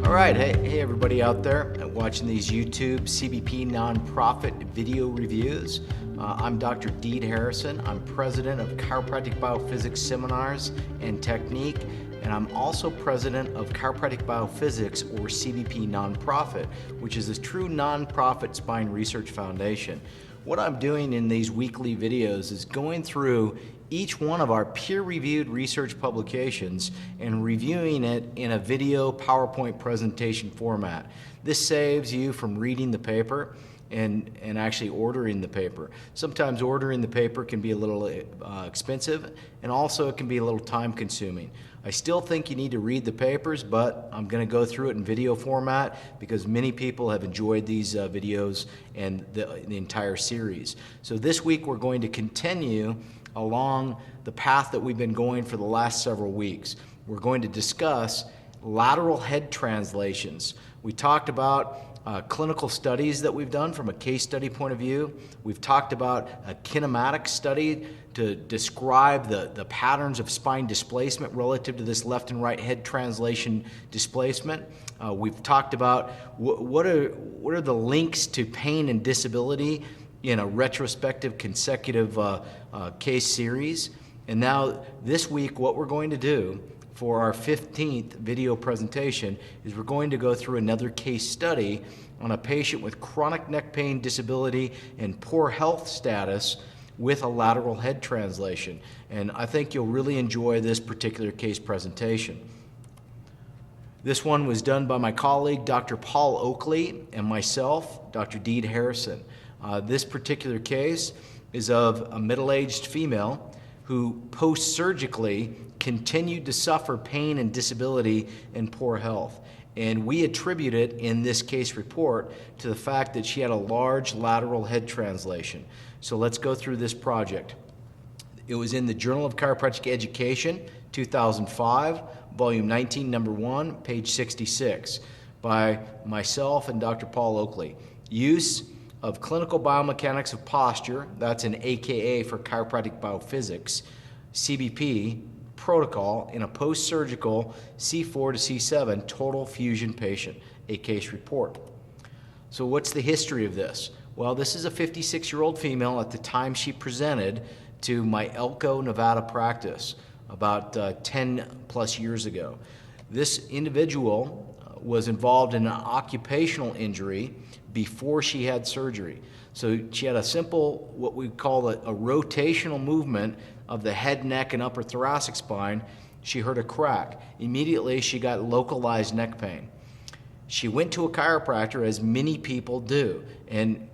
All right, hey everybody out there watching these YouTube CBP nonprofit video reviews. I'm Dr. Deed Harrison. I'm president of Chiropractic BioPhysics Seminars and Technique, and I'm also president of Chiropractic BioPhysics, or CBP nonprofit, which is a true nonprofit spine research foundation. What I'm doing in these weekly videos is going through each one of our peer-reviewed research publications and reviewing it in a video PowerPoint presentation format. This saves you from reading the paper and actually ordering the paper. Sometimes ordering the paper can be a little expensive, and also it can be a little time consuming. I still think you need to read the papers, but I'm going to go through it in video format because many people have enjoyed these videos and the entire series. So this week we're going to continue along the path that we've been going for the last several weeks. We're going to discuss lateral head translations. We talked about clinical studies that we've done from a case study point of view. We've talked about a kinematic study to describe the patterns of spine displacement relative to this left and right head translation displacement. We've talked about what are the links to pain and disability in a retrospective consecutive case series. And now this week what we're going to do for our 15th video presentation is we're going to go through another case study on a patient with chronic neck pain, disability, and poor health status with a lateral head translation. And I think you'll really enjoy this particular case presentation. This one was done by my colleague, Dr. Paul Oakley, and myself, Dr. Deed Harrison. This particular case is of a middle-aged female who post-surgically continued to suffer pain and disability and poor health. And we attribute it in this case report to the fact that she had a large lateral head translation. So let's go through this project. It was in the Journal of Chiropractic Education, 2005, volume 19, number 1, page 66, by myself and Dr. Paul Oakley. Use of clinical biomechanics of posture, that's an AKA for chiropractic biophysics, CBP protocol in a post-surgical C4 to C7 total fusion patient, a case report. So what's the history of this? Well, this is a 56-year-old female at the time she presented to my Elko, Nevada practice about 10 plus years ago. This individual was involved in an occupational injury before she had surgery. So she had a simple, what we call a rotational movement of the head, neck, and upper thoracic spine. She heard a crack. Immediately, she got localized neck pain. She went to a chiropractor, as many people do. And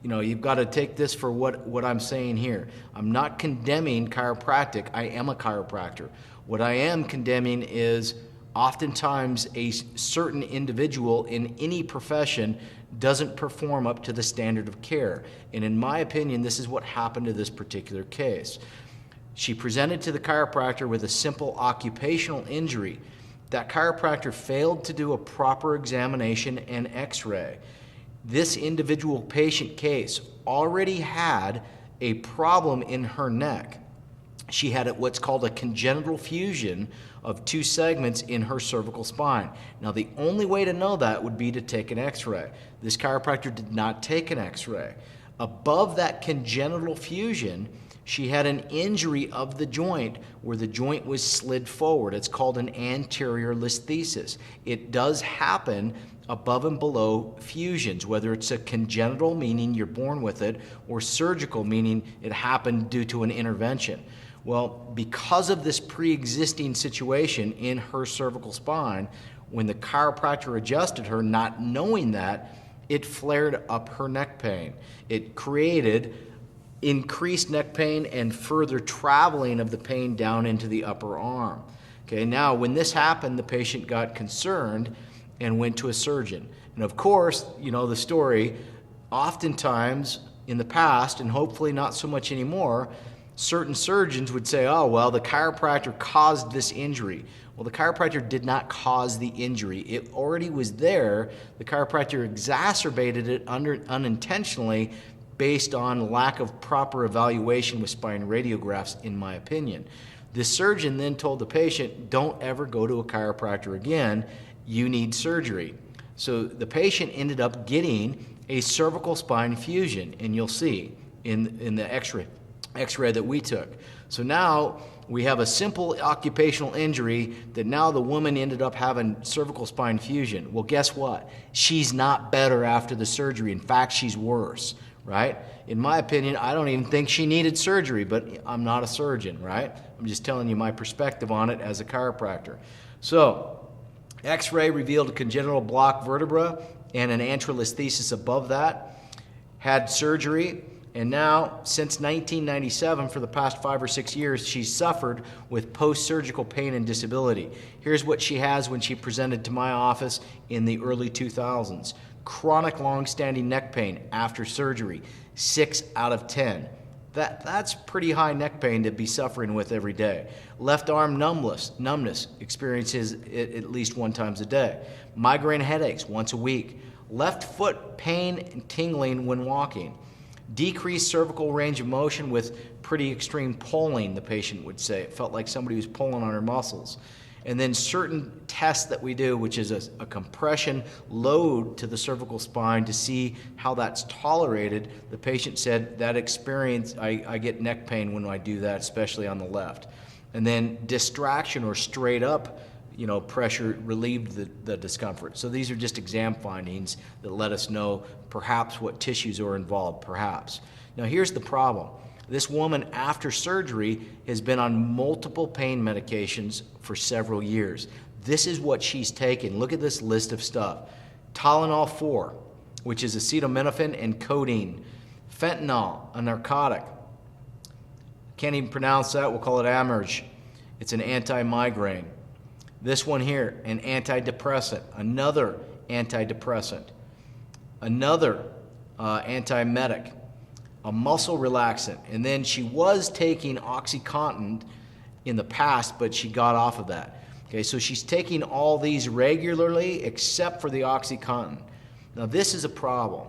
you know, you've got to take this for what I'm saying here. I'm not condemning chiropractic. I am a chiropractor. What I am condemning is oftentimes a certain individual in any profession doesn't perform up to the standard of care. And in my opinion, this is what happened to this particular case. She presented to the chiropractor with a simple occupational injury. That chiropractor failed to do a proper examination and x-ray. This individual patient case already had a problem in her neck. She had what's called a congenital fusion of two segments in her cervical spine. Now, the only way to know that would be to take an x-ray. This chiropractor did not take an x-ray. Above that congenital fusion, she had an injury of the joint where the joint was slid forward. It's called an anterior listhesis. It does happen above and below fusions, whether it's a congenital, meaning you're born with it, or surgical, meaning it happened due to an intervention. Well, because of this pre-existing situation in her cervical spine, when the chiropractor adjusted her, not knowing that, it flared up her neck pain. It created increased neck pain and further traveling of the pain down into the upper arm. Okay, now when this happened, the patient got concerned and went to a surgeon. And of course, you know the story, oftentimes in the past, and hopefully not so much anymore, certain surgeons would say, oh, well, the chiropractor caused this injury. Well, the chiropractor did not cause the injury. It already was there. The chiropractor exacerbated it unintentionally based on lack of proper evaluation with spine radiographs, in my opinion. The surgeon then told the patient, don't ever go to a chiropractor again, you need surgery. So the patient ended up getting a cervical spine fusion, and you'll see in the x-ray that we took. So now we have a simple occupational injury that now the woman ended up having cervical spine fusion. Well, guess what? She's not better after the surgery. In fact, she's worse, right? In my opinion, I don't even think she needed surgery, but I'm not a surgeon, right? I'm just telling you my perspective on it as a chiropractor. So, x-ray revealed a congenital block vertebra and an anterolisthesis above that. Had surgery. And now, since 1997, for the past 5 or 6 years, she's suffered with post-surgical pain and disability. Here's what she has when she presented to my office in the early 2000s. Chronic long-standing neck pain after surgery, 6 out of 10. That's pretty high neck pain to be suffering with every day. Left arm numbness, experiences it at least 1 time a day. Migraine headaches once a week. Left foot pain and tingling when walking. Decreased cervical range of motion with pretty extreme pulling, the patient would say. It felt like somebody was pulling on her muscles. And then certain tests that we do, which is a compression load to the cervical spine to see how that's tolerated, the patient said that experience, I get neck pain when I do that, especially on the left. And then distraction or straight up pressure relieved the discomfort. So these are just exam findings that let us know perhaps what tissues are involved, perhaps. Now here's the problem. This woman after surgery has been on multiple pain medications for several years. This is what she's taken. Look at this list of stuff. Tylenol 4, which is acetaminophen and codeine. Fentanyl, a narcotic. Can't even pronounce that, we'll call it Amerge. It's an anti-migraine. This one here, an antidepressant, another antidepressant, another antiemetic, a muscle relaxant, and then she was taking OxyContin in the past, but she got off of that. Okay, so she's taking all these regularly except for the OxyContin. Now this is a problem.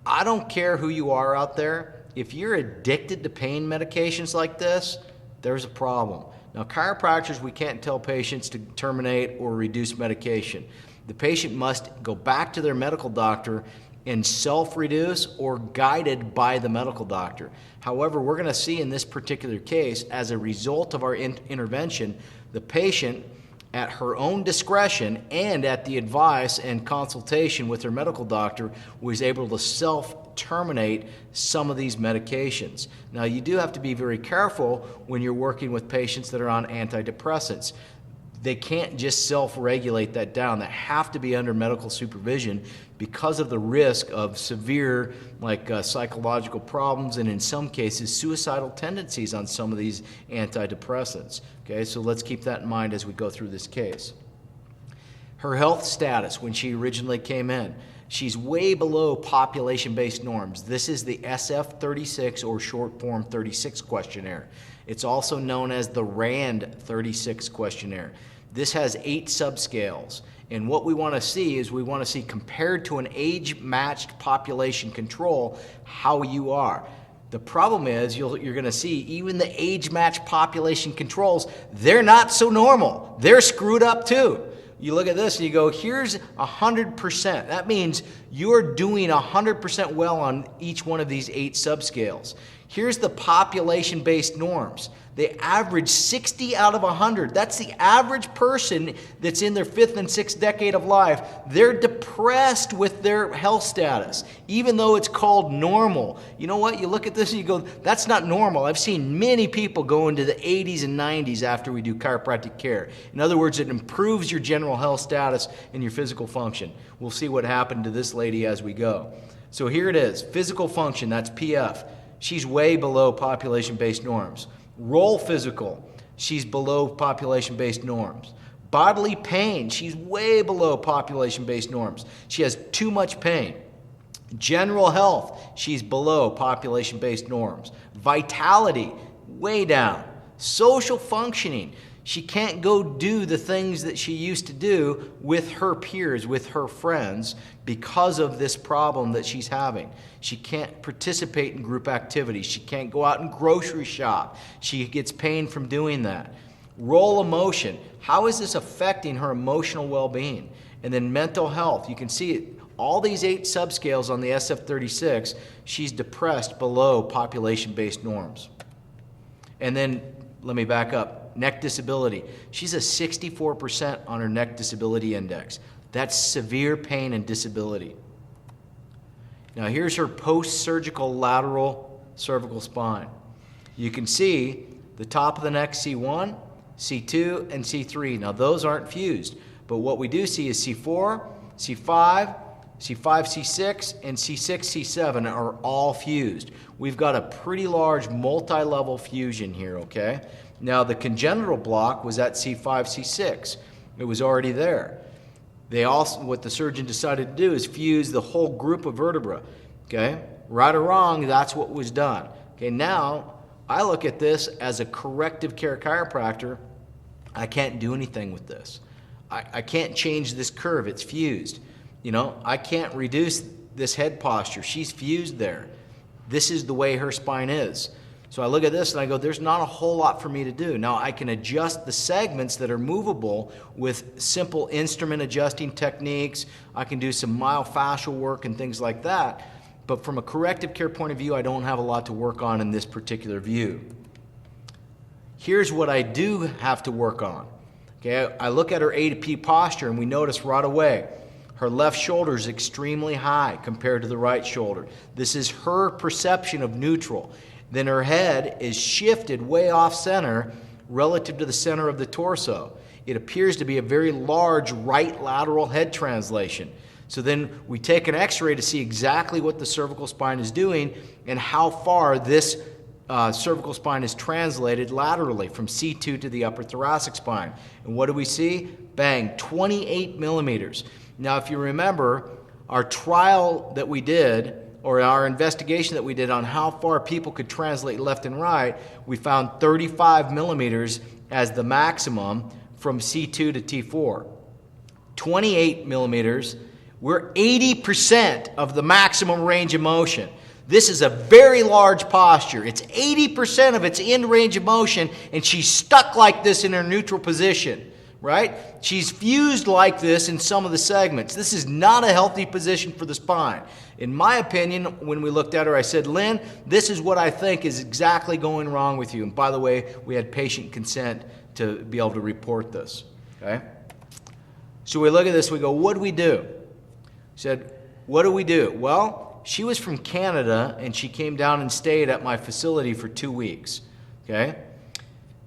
I don't care who you are out there. If you're addicted to pain medications like this, there's a problem. Now, chiropractors, we can't tell patients to terminate or reduce medication. The patient must go back to their medical doctor and self-reduce or guided by the medical doctor. However, we're going to see in this particular case, as a result of our intervention, the patient, at her own discretion and at the advice and consultation with her medical doctor, was able to self-terminate some of these medications. Now, you do have to be very careful when you're working with patients that are on antidepressants. They can't just self-regulate that down. They have to be under medical supervision because of the risk of severe psychological problems and in some cases suicidal tendencies on some of these antidepressants. Okay, so let's keep that in mind as we go through this case. Her health status when she originally came in, she's way below population-based norms. This is the SF36 or short form 36 questionnaire. It's also known as the RAND 36 questionnaire. This has 8 subscales. And what we want to see is we want to see, compared to an age-matched population control, how you are. The problem is you're going to see even the age-matched population controls, they're not so normal. They're screwed up too. You look at this and you go, here's 100%. That means you're doing 100% well on each one of these 8 subscales. Here's the population-based norms. They average 60 out of 100. That's the average person that's in their 5th and 6th decade of life. They're depressed with their health status, even though it's called normal. You know what? You look at this and you go, that's not normal. I've seen many people go into the 80s and 90s after we do chiropractic care. In other words, it improves your general health status and your physical function. We'll see what happened to this lady as we go. So here it is. Physical function, that's PF. She's way below population-based norms. Roll physical, she's below population-based norms. Bodily pain, she's way below population-based norms. She has too much pain. General health, she's below population-based norms. Vitality, way down. Social functioning, she can't go do the things that she used to do with her peers, with her friends, because of this problem that she's having. She can't participate in group activities. She can't go out and grocery shop. She gets pain from doing that. Role of motion. How is this affecting her emotional well-being? And then mental health. You can see it. All these 8 subscales on the SF36, she's depressed below population-based norms. And then, let me back up, neck disability. She's a 64% on her neck disability index. That's severe pain and disability. Now here's her post-surgical lateral cervical spine. You can see the top of the neck, C1, C2, and C3. Now those aren't fused, but what we do see is C4, C5, C5, C6, and C6, C7 are all fused. We've got a pretty large multi-level fusion here, okay? Now the congenital block was at C5, C6. It was already there. They also, what the surgeon decided to do is fuse the whole group of vertebra, okay? Right or wrong, that's what was done. Okay, now I look at this as a corrective care chiropractor. I can't do anything with this. I can't change this curve, it's fused. You know, I can't reduce this head posture. She's fused there. This is the way her spine is. So I look at this and I go, there's not a whole lot for me to do. Now I can adjust the segments that are movable with simple instrument adjusting techniques. I can do some myofascial work and things like that. But from a corrective care point of view, I don't have a lot to work on in this particular view. Here's what I do have to work on. Okay, I look at her A to P posture and we notice right away, her left shoulder is extremely high compared to the right shoulder. This is her perception of neutral. Then her head is shifted way off center relative to the center of the torso. It appears to be a very large right lateral head translation. So then we take an x-ray to see exactly what the cervical spine is doing and how far this cervical spine is translated laterally from C2 to the upper thoracic spine. And what do we see? Bang, 28 millimeters. Now, if you remember, our trial that we did, or our investigation that we did on how far people could translate left and right, we found 35 millimeters as the maximum from C2 to T4. 28 millimeters, we're 80% of the maximum range of motion. This is a very large posture. It's 80% of its end range of motion, and she's stuck like this in her neutral position, right? She's fused like this in some of the segments. This is not a healthy position for the spine. In my opinion, when we looked at her, I said, Lynn, this is what I think is exactly going wrong with you. And by the way, we had patient consent to be able to report this, okay? So we look at this, we go, what do we do? He said, what do we do? Well, she was from Canada, and she came down and stayed at my facility for 2 weeks, okay?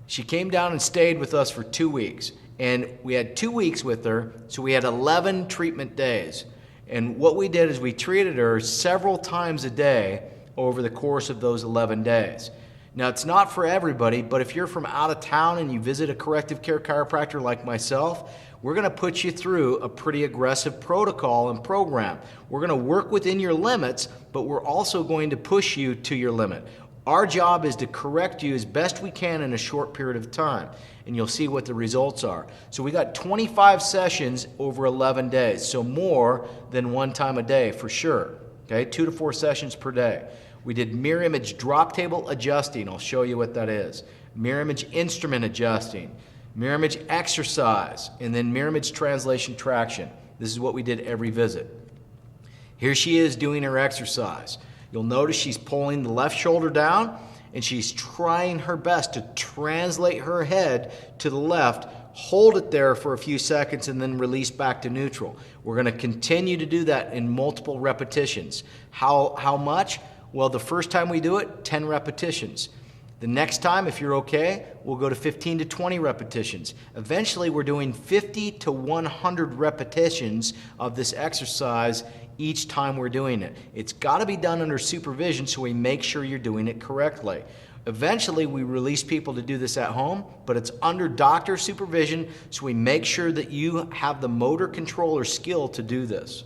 She came down and stayed with us for 2 weeks, and we had 2 weeks with her, so we had 11 treatment days. And what we did is we treated her several times a day over the course of those 11 days. Now, it's not for everybody, but if you're from out of town and you visit a corrective care chiropractor like myself, we're going to put you through a pretty aggressive protocol and program. We're going to work within your limits, but we're also going to push you to your limit. Our job is to correct you as best we can in a short period of time, and you'll see what the results are. So we got 25 sessions over 11 days, so more than one time a day for sure. Okay, 2 to 4 sessions per day. We did mirror image drop table adjusting. I'll show you what that is. Mirror image instrument adjusting. Mirror image exercise, and then mirror image translation traction. This is what we did every visit. Here she is doing her exercise. You'll notice she's pulling the left shoulder down, and she's trying her best to translate her head to the left, hold it there for a few seconds, and then release back to neutral. We're going to continue to do that in multiple repetitions. How much? Well, the first time we do it, 10 repetitions. The next time, if you're okay, we'll go to 15 to 20 repetitions. Eventually, we're doing 50 to 100 repetitions of this exercise each time we're doing it. It's got to be done under supervision so we make sure you're doing it correctly. Eventually, we release people to do this at home, but it's under doctor supervision so we make sure that you have the motor control or skill to do this.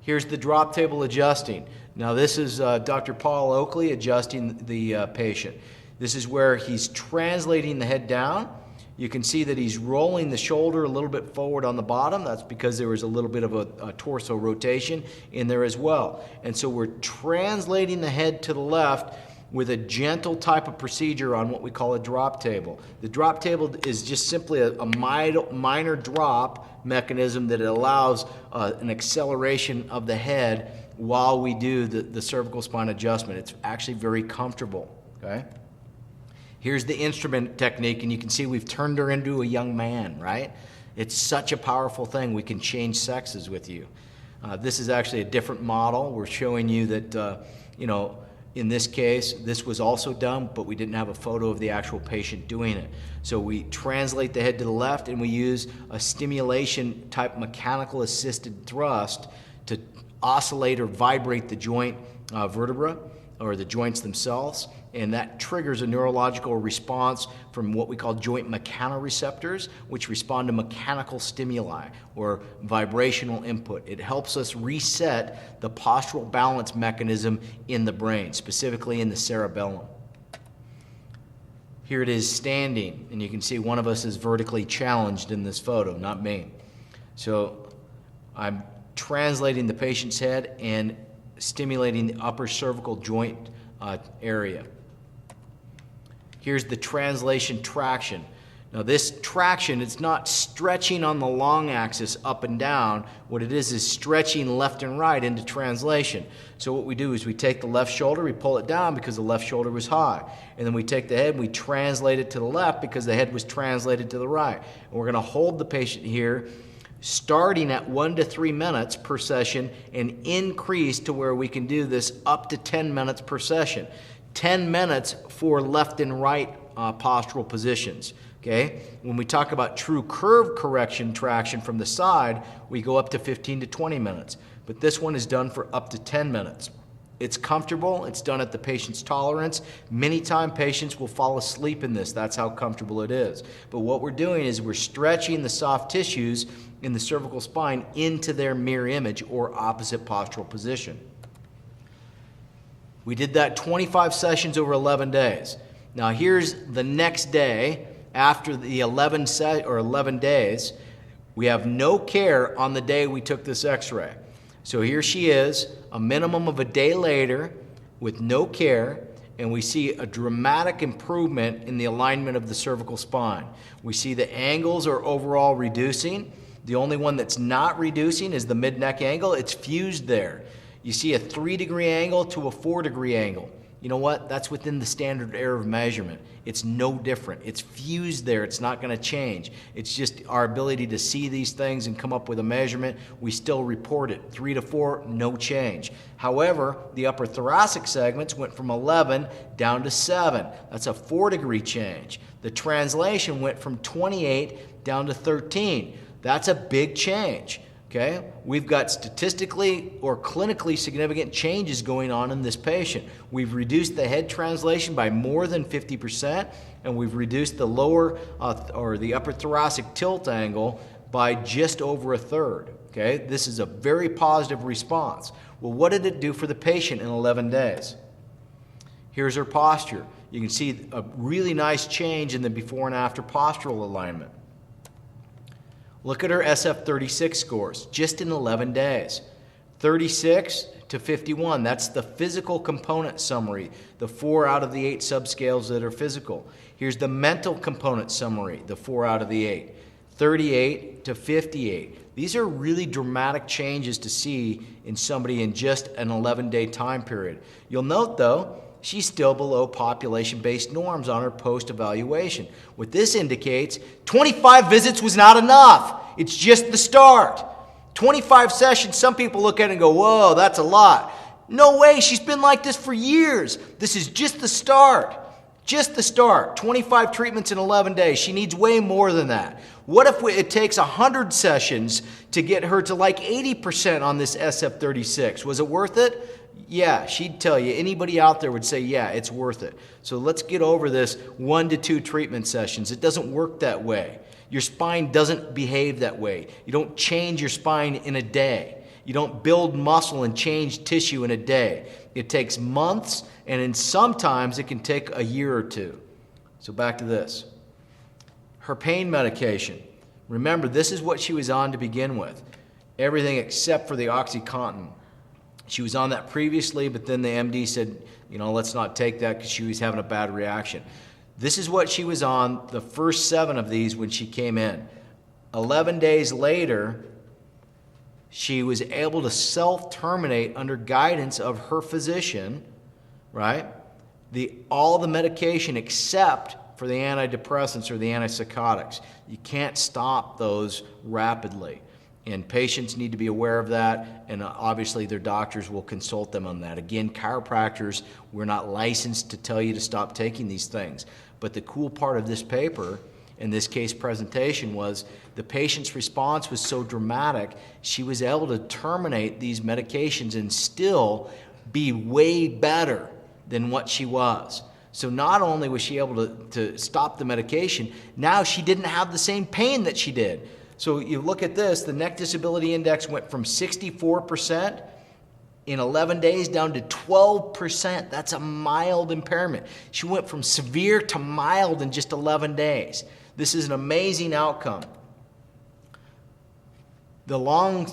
Here's the drop table adjusting. Now this is Dr. Paul Oakley adjusting the patient. This is where he's translating the head down. You can see that he's rolling the shoulder a little bit forward on the bottom. That's because there was a little bit of a torso rotation in there as well. And so we're translating the head to the left, with a gentle type of procedure on what we call a drop table. The drop table is just simply a minor drop mechanism that allows an acceleration of the head while we do the cervical spine adjustment. It's actually very comfortable, okay? Here's the instrument technique, and you can see we've turned her into a young man, right? It's such a powerful thing. We can change sexes with you. This is actually a different model. We're showing you that, in this case, this was also done, but we didn't have a photo of the actual patient doing it. So we translate the head to the left, and we use a stimulation type mechanical assisted thrust to oscillate or vibrate the joint vertebra or the joints themselves, and that triggers a neurological response from what we call joint mechanoreceptors, which respond to mechanical stimuli or vibrational input. It helps us reset the postural balance mechanism in the brain, specifically in the cerebellum. Here it is standing, and you can see one of us is vertically challenged in this photo, not me. So I'm translating the patient's head and stimulating the upper cervical joint area. Here's the translation traction. Now this traction, it's not stretching on the long axis up and down. What it is stretching left and right into translation. So what we do is we take the left shoulder, we pull it down because the left shoulder was high. And then we take the head and we translate it to the left because the head was translated to the right. And we're gonna hold the patient here starting at 1 to 3 minutes per session and increase to where we can do this up to 10 minutes per session. 10 minutes for left and right postural positions, okay? When we talk about true curve correction traction from the side, we go up to 15 to 20 minutes. But this one is done for up to 10 minutes. It's comfortable, it's done at the patient's tolerance. Many times patients will fall asleep in this, that's how comfortable it is. But what we're doing is we're stretching the soft tissues in the cervical spine into their mirror image or opposite postural position. We did that 25 sessions over 11 days. Now here's the next day after the 11 days. We have no care on the day we took this x-ray. So here she is, a minimum of a day later with no care, and we see a dramatic improvement in the alignment of the cervical spine. We see the angles are overall reducing. The only one that's not reducing is the mid-neck angle. It's fused there. You see a 3-degree angle to a 4-degree angle. You know what? That's within the standard error of measurement. It's no different. It's fused there. It's not going to change. It's just our ability to see these things and come up with a measurement. We still report it. 3 to 4, no change. However, the upper thoracic segments went from 11 down to 7. That's a 4-degree change. The translation went from 28 down to 13. That's a big change. Okay, we've got statistically or clinically significant changes going on in this patient. We've reduced the head translation by more than 50%, and we've reduced the lower or the upper thoracic tilt angle by just over 1/3. Okay, this is a very positive response. Well, what did it do for the patient in 11 days? Here's her posture. You can see a really nice change in the before and after postural alignment. Look at her SF36 scores, just in 11 days. 36 to 51, that's the physical component summary, the 4 out of the 8 subscales that are physical. Here's the mental component summary, the 4 out of the 8. 38 to 58. These are really dramatic changes to see in somebody in just an 11-day time period. You'll note, though, she's still below population-based norms on her post-evaluation. What this indicates, 25 visits was not enough. It's just the start. 25 sessions, some people look at it and go, whoa, that's a lot. No way, she's been like this for years. This is just the start. Just the start. 25 treatments in 11 days. She needs way more than that. What if it takes 100 sessions to get her to like 80% on this SF36? Was it worth it? Yeah, she'd tell you. Anybody out there would say, yeah, it's worth it. So let's get over this 1 to 2 treatment sessions. It doesn't work that way. Your spine doesn't behave that way. You don't change your spine in a day. You don't build muscle and change tissue in a day. It takes months, and sometimes it can take a year or two. So back to this. Her pain medication. Remember, this is what she was on to begin with. Everything except for the OxyContin. She was on that previously, but then the MD said, let's not take that because she was having a bad reaction. This is what she was on the first 7 of these when she came in. 11 days later, she was able to self-terminate under guidance of her physician, right? All the medication except for the antidepressants or the antipsychotics. You can't stop those rapidly. And patients need to be aware of that, and obviously their doctors will consult them on that. Again, chiropractors, we're not licensed to tell you to stop taking these things. But the cool part of this paper, in this case presentation, was the patient's response was so dramatic, she was able to terminate these medications and still be way better than what she was. So not only was she able to stop the medication, now she didn't have the same pain that she did. So you look at this, the neck disability index went from 64% in 11 days down to 12%. That's a mild impairment. She went from severe to mild in just 11 days. This is an amazing outcome. The long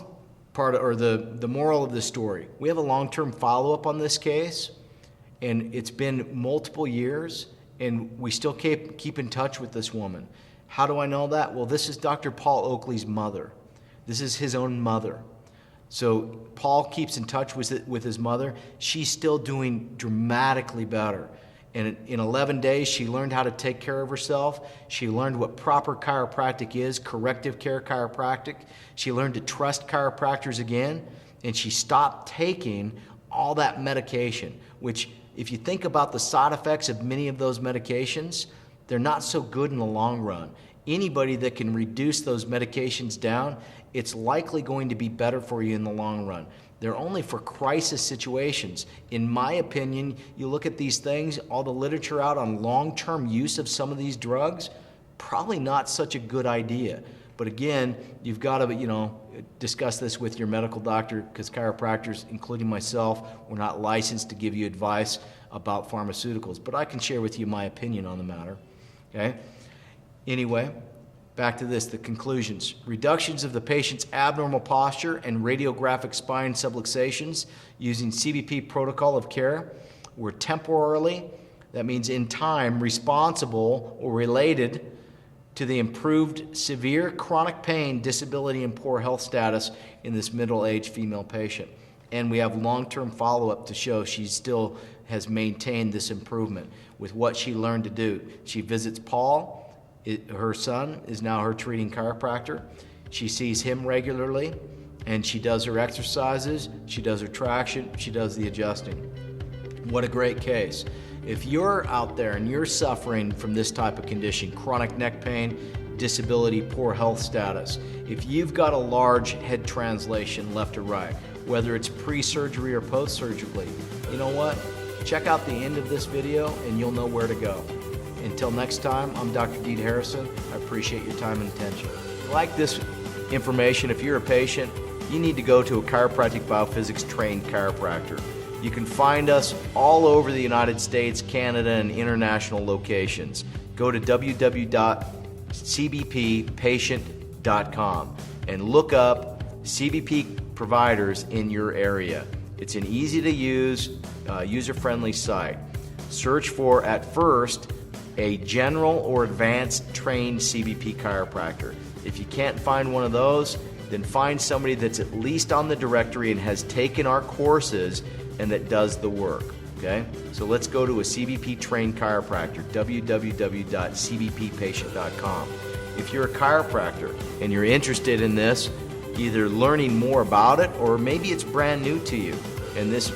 part, or the moral of the story, we have a long-term follow-up on this case, and it's been multiple years, and we still keep in touch with this woman. How do I know that? Well, this is Dr. Paul Oakley's mother. This is his own mother. So Paul keeps in touch with his mother. She's still doing dramatically better. And in 11 days, she learned how to take care of herself. She learned what proper chiropractic is, corrective care chiropractic. She learned to trust chiropractors again, and she stopped taking all that medication, which, if you think about the side effects of many of those medications, they're not so good in the long run. Anybody that can reduce those medications down, it's likely going to be better for you in the long run. They're only for crisis situations. In my opinion, you look at these things, all the literature out on long-term use of some of these drugs, probably not such a good idea. But again, you've got to, discuss this with your medical doctor, because chiropractors, including myself, we're not licensed to give you advice about pharmaceuticals. But I can share with you my opinion on the matter. Okay? Anyway, back to this, the conclusions. Reductions of the patient's abnormal posture and radiographic spine subluxations using CBP protocol of care were temporarily, that means in time, responsible or related to the improved severe chronic pain, disability, and poor health status in this middle-aged female patient. And we have long-term follow-up to show she still has maintained this improvement with what she learned to do. She visits Paul. Her son is now her treating chiropractor. She sees him regularly, and she does her exercises, she does her traction, she does the adjusting. What a great case. If you're out there and you're suffering from this type of condition, chronic neck pain, disability, poor health status, if you've got a large head translation left or right, whether it's pre-surgery or post-surgically, you know what? Check out the end of this video and you'll know where to go. Until next time, I'm Dr. Deed Harrison. I appreciate your time and attention. If you like this information, if you're a patient, you need to go to a chiropractic biophysics trained chiropractor. You can find us all over the United States, Canada, and international locations. Go to www.cbppatient.com and look up CBP providers in your area. It's an easy-to-use, user-friendly site. Search for, at first, a general or advanced trained CBP chiropractor. If you can't find one of those, then find somebody that's at least on the directory and has taken our courses and that does the work, okay? So let's go to a CBP trained chiropractor, www.cbppatient.com. If you're a chiropractor and you're interested in this, either learning more about it or maybe it's brand new to you and this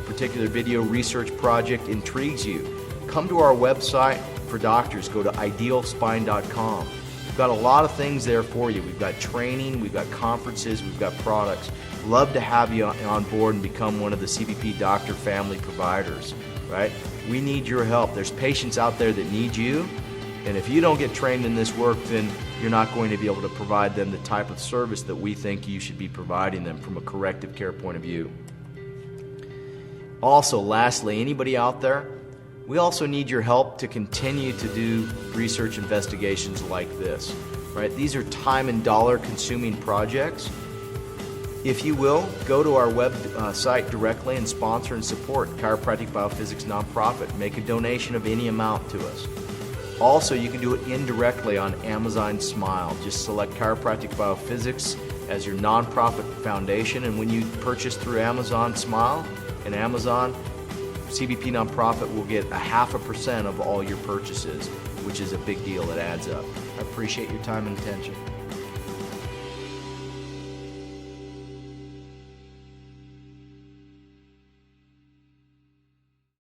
particular video research project intrigues you, come to our website for doctors. Go to idealspine.com. We've got a lot of things there for you. We've got training, we've got conferences, we've got products. Love to have you on board and become one of the CBP doctor family providers, right? We need your help. There's patients out there that need you, and if you don't get trained in this work, then you're not going to be able to provide them the type of service that we think you should be providing them from a corrective care point of view. Also, lastly, anybody out there, we also need your help to continue to do research investigations like this, right? These are time and dollar consuming projects. If you will, go to our website directly and sponsor and support Chiropractic BioPhysics nonprofit. Make a donation of any amount to us. Also, you can do it indirectly on Amazon Smile. Just select Chiropractic BioPhysics as your nonprofit foundation, and when you purchase through Amazon Smile and Amazon, CBP nonprofit will get 0.5% of all your purchases, which is a big deal. It adds up. I appreciate your time and attention.